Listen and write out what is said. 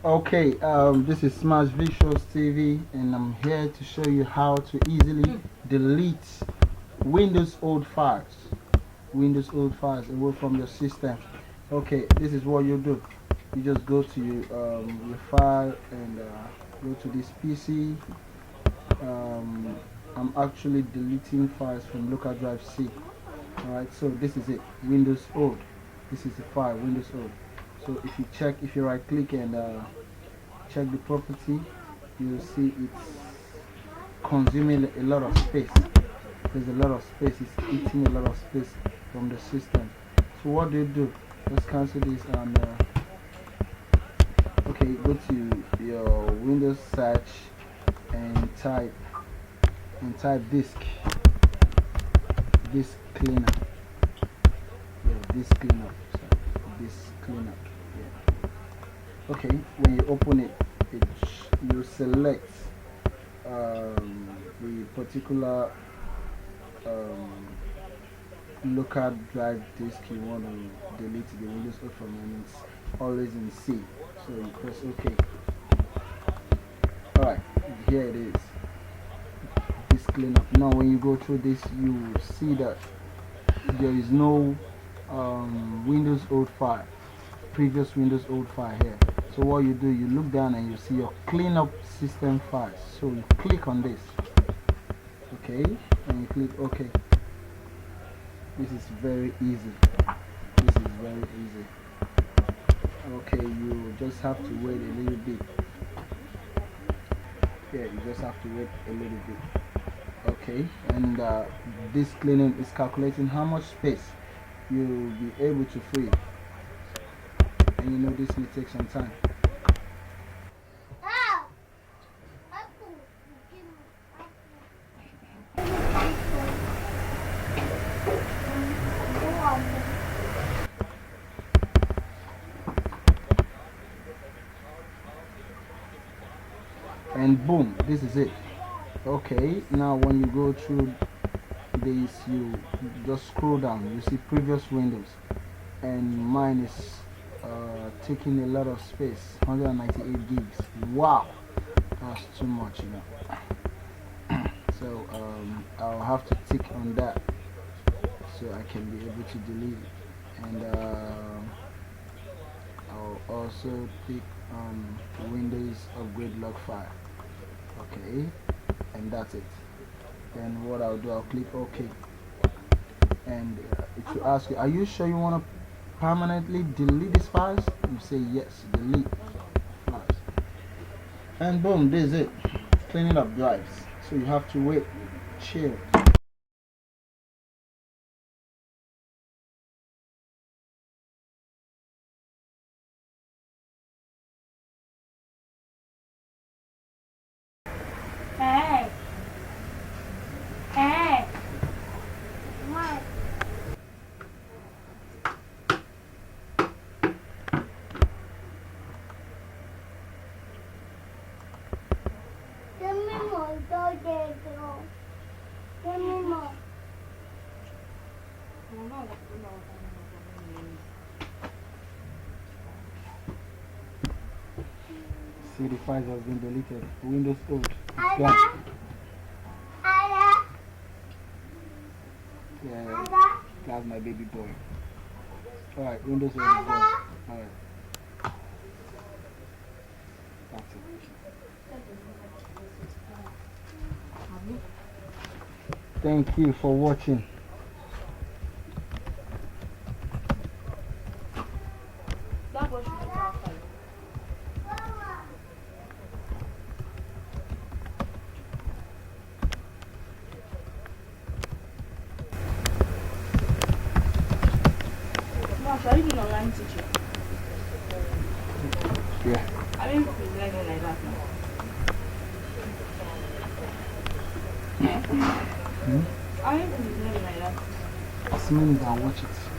Okay, this is Smash Visuals TV, and I'm here to show you how to easily delete Windows old files. Windows old files away from your system. Okay, this is what you do. You just go to your file and go to this PC. I'm actually deleting files from local drive C. Alright, so this is it. Windows old. This is the file, Windows old. So if you right click and check the property, you will see it's consuming a lot of space. There's a lot of space, it's eating a lot of space from the system. So what do? Let's cancel this and okay, go to your Windows search and type disk cleaner. Yeah, disk cleanup. Sorry, disk cleanup. Yeah. Okay, when you open it, you select the particular local drive disk you want to delete the Windows old from, and it's always in C. So you press OK. Alright, here it is. This cleanup. Now when you go through this, you will see that there is no Windows old file, previous Windows old file here. So what you do, you look down and you see your cleanup system files. So you click on this. Okay, and you click OK. This is very easy. This is very easy. Okay, you just have to wait a little bit. Yeah, you just have to wait a little bit. Okay, and this cleaning is calculating how much space you'll be able to free. And you know this may take some time. And boom, this is it. Okay, now when you go through this, you just scroll down, you see previous Windows, and mine is taking a lot of space, 198 gigs. Wow, that's too much, you know. So I'll have to tick on that so I can be able to delete it. And I'll also pick Windows upgrade log file. Okay, and that's it. Then what I'll do, I'll click OK, and it will ask you, are you sure you want to permanently delete these files? You say yes, delete files, and boom, this is it. Cleaning up drives. So you have to wait, chill. Hey. Hey. What? Give me more, give me more. See, the files have been deleted. Windows old. It's Ada. gone. Ada. Yeah, Ada. that's my baby boy. Alright, Windows old is gone. Alright. That's it. Thank you for watching. That was are you an online teacher? Yeah. I didn't present it like that now. I didn't present it like that. As many as I watch it.